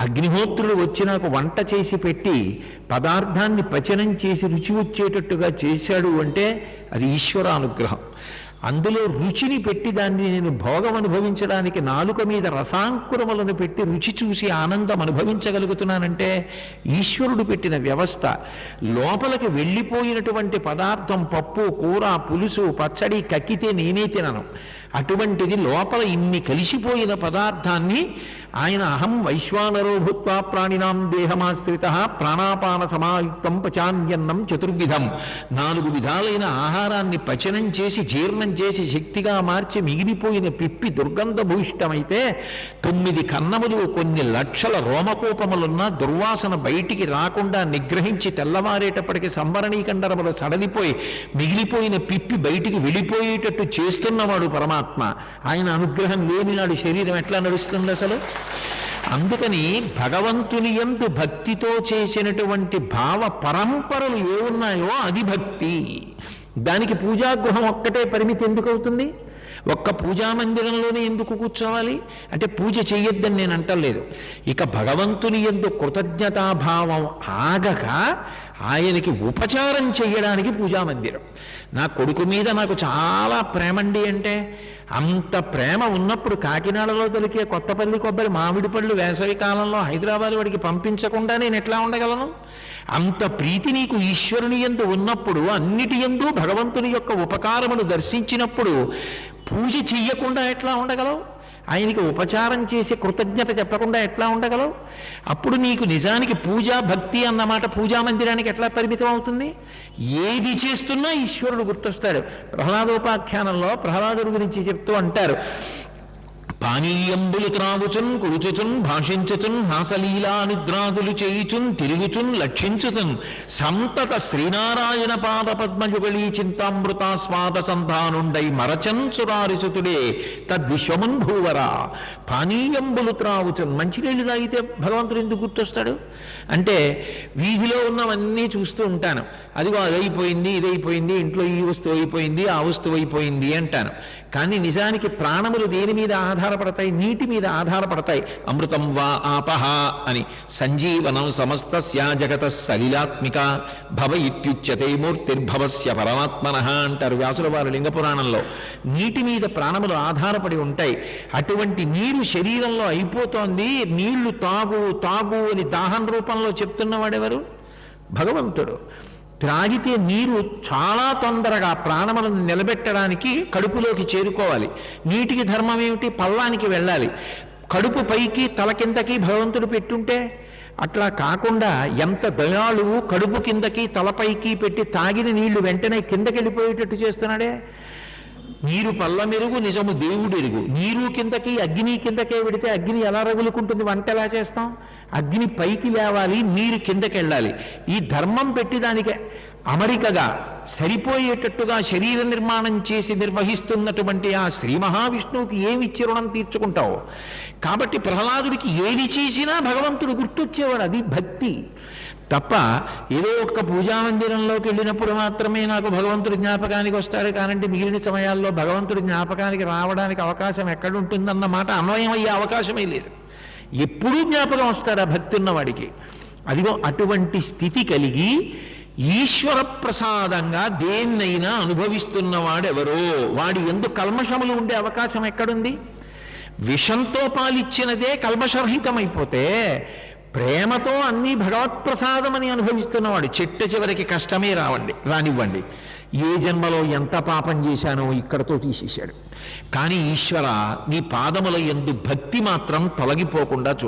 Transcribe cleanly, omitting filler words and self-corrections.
అగ్నిహోత్రుడు వచ్చి నాకు వంట చేసి పెట్టి పదార్థాన్ని పచనం చేసి రుచి వచ్చేటట్టుగా చేశాడు అంటే అది ఈశ్వరానుగ్రహం. అందులో రుచిని పెట్టి దాన్ని నేను భోగం అనుభవించడానికి నాలుక మీద రసాంకురములను పెట్టి రుచి చూసి ఆనందం అనుభవించగలుగుతున్నానంటే ఈశ్వరుడు పెట్టిన వ్యవస్థ. లోపలికి వెళ్ళిపోయినటువంటి పదార్థం పప్పు కూర పులుసు పచ్చడి కక్కితే నేనే తినను. అటువంటిది లోపల ఇన్ని కలిసిపోయిన పదార్థాన్ని ఆయన అహం వైశ్వానరో భూత్వా ప్రాణినాం దేహమాశ్రిత ప్రాణాపాన సమాయుక్తం పచాన్యన్నం చతుర్విధం, 4 విధాలైన ఆహారాన్ని పచనం చేసి జీర్ణం చేసి శక్తిగా మార్చి మిగిలిపోయిన పిప్పి దుర్గంధభూయిష్టమైతే 9 కన్నములు కొన్ని లక్షల రోమకూపములున్న దుర్వాసన బయటికి రాకుండా నిగ్రహించి తెల్లవారేటప్పటికి సంవరణీకండరములు సడలిపోయి మిగిలిపోయిన పిప్పి బయటికి వెళ్ళిపోయేటట్టు చేస్తున్నవాడు పరమాత్మ. ఆయన అనుగ్రహం లేని నాడు శరీరం ఎట్లా నడుస్తుంది అసలు? అందుకని భగవంతుని యందు భక్తితో చేసినటువంటి భావ పరంపరలు ఏ ఉన్నాయో అది భక్తి. దానికి పూజాగృహం ఒక్కటే పరిమితి ఎందుకు అవుతుంది? ఒక్క పూజా మందిరంలోనే ఎందుకు కూర్చోవాలి అంటే పూజ చెయ్యొద్దని నేను అంటలేదు. ఇక భగవంతుని యందు కృతజ్ఞతాభావం ఆగక ఆయనకి ఉపచారం చెయ్యడానికి పూజామందిరం. నా కొడుకు మీద నాకు చాలా ప్రేమండి అంటే అంత ప్రేమ ఉన్నప్పుడు కాకినాడలో దొరికే కొత్తపల్లి కొబ్బరి మామిడి పళ్ళు వేసవి కాలంలో హైదరాబాద్ వాడికి పంపించకుండా నేను ఎట్లా ఉండగలను? అంత ప్రీతి నీకు ఈశ్వరుని యందు ఉన్నప్పుడు, అన్నిటి యందు భగవంతుని యొక్క ఉపకారమును దర్శించినప్పుడు పూజ చెయ్యకుండా ఎట్లా ఉండగలవు? ఆయనకి ఉపచారం చేసి కృతజ్ఞత చెప్పకుండా ఎట్లా ఉండగలవు? అప్పుడు నీకు నిజానికి పూజా భక్తి అన్నమాట పూజా మందిరానికి ఎట్లా పరిమితం అవుతుంది? ఏది చేస్తున్నా ఈశ్వరుడు గుర్తొస్తాడు. ప్రహ్లాదోపాఖ్యానంలో ప్రహ్లాదుడి గురించి చెప్తూ అంటారు, పానీయంబులు త్రాగుచున్ కుడుచుచున్ భాషించుచున్ హాసలీలా నిద్రాదులు చేయుచున్ తిరుగుచున్ లక్షించుచున్ సంతత శ్రీనారాయణ పాద పద్మయుగళీ చింతామృతాస్వాద సంధానుండై మరచన్ సురారిసుతుడే తద్విశ్వమున్ భూవరా. పానీయంబులు త్రాగుచున్, మంచినీళ్ళు తాగితే భగవంతుడు ఎందుకు గుర్తొస్తాడు అంటే వీధిలో ఉన్నవన్నీ చూస్తూ ఉంటాను, అదిగో అదైపోయింది ఇదైపోయింది, ఇంట్లో ఈ వస్తువు అయిపోయింది ఆ వస్తువు అయిపోయింది అంటాను. కానీ నిజానికి ప్రాణములు దేని మీద ఆధారపడతాయి? నీటి మీద ఆధారపడతాయి. అమృతం వా ఆపహ అని సంజీవనం సమస్తస్య జగత సలిలాత్మిక భవ ఇత్యుచ్యతే మూర్తిర్భవస్య పరమాత్మనః అంటారు వ్యాసుల వారు లింగ పురాణంలో. నీటి మీద ప్రాణములు ఆధారపడి ఉంటాయి. అటువంటి నీరు శరీరంలో అయిపోతోంది, నీళ్లు తాగు తాగు అని దాహం రూపంలో చెప్తున్నవాడెవరు? భగవంతుడు. త్రాగితే నీరు చాలా తొందరగా ప్రాణములను నిలబెట్టడానికి కడుపులోకి చేరుకోవాలి. నీటికి ధర్మం ఏమిటి? పల్లానికి వెళ్ళాలి. కడుపు పైకి తల కిందకి భగవంతుడు పెట్టుంటే అట్లా కాకుండా ఎంత దయాళువు, కడుపు కిందకి తలపైకి పెట్టి తాగిన నీళ్లు వెంటనే కిందకి వెళ్ళిపోయేటట్టు చేస్తున్నాడే. నీరు పల్ల మెరుగు నిజము దేవుడు ఎరుగు. నీరు కిందకి అగ్ని కిందకే పెడితే అగ్ని ఎలా రగులుకుంటుంది? వంట ఎలా చేస్తాం? అగ్ని పైకి లేవాలి, నీరు కిందకి వెళ్ళాలి. ఈ ధర్మం పెట్టి దానికి అమరికగా సరిపోయేటట్టుగా శరీర నిర్మాణం చేసి నిర్వహిస్తున్నటువంటి ఆ శ్రీ మహావిష్ణువుకి ఏమిచ్చి రుణం తీర్చుకుంటావు? కాబట్టి ప్రహ్లాదుడికి ఏది చేసినా భగవంతుడు గుర్తొచ్చేవాడు. అది భక్తి తప్ప ఏదో ఒక్క పూజామందిరంలోకి వెళ్ళినప్పుడు మాత్రమే నాకు భగవంతుడి జ్ఞాపకానికి వస్తాడు కానంటే మిగిలిన సమయాల్లో భగవంతుడి జ్ఞాపకానికి రావడానికి అవకాశం ఎక్కడుంటుందన్న మాట అన్వయం అయ్యే అవకాశమే లేదు. ఎప్పుడూ జ్ఞాపకం వస్తాడు ఆ భక్తి ఉన్నవాడికి. అదిగో అటువంటి స్థితి కలిగి ఈశ్వర ప్రసాదంగా దేన్నైనా అనుభవిస్తున్నవాడెవరో వాడి యందు కల్మషములు ఉండే అవకాశం ఎక్కడుంది? విషంతో పాలిచ్చినదే కల్మషరహితమైపోతే ప్రేమతో అన్నీ భగవత్ప్రసాదమని అనుభవిస్తున్నవాడు చిట్ట చివరికి కష్టమే రానివ్వండి. ఏ జన్మలో ఎంత పాపం చేశానో ఇక్కడతో తీసేశాడు. కానీ ఈశ్వర నీ పాదముల యందు భక్తి మాత్రం తొలగిపోకుండా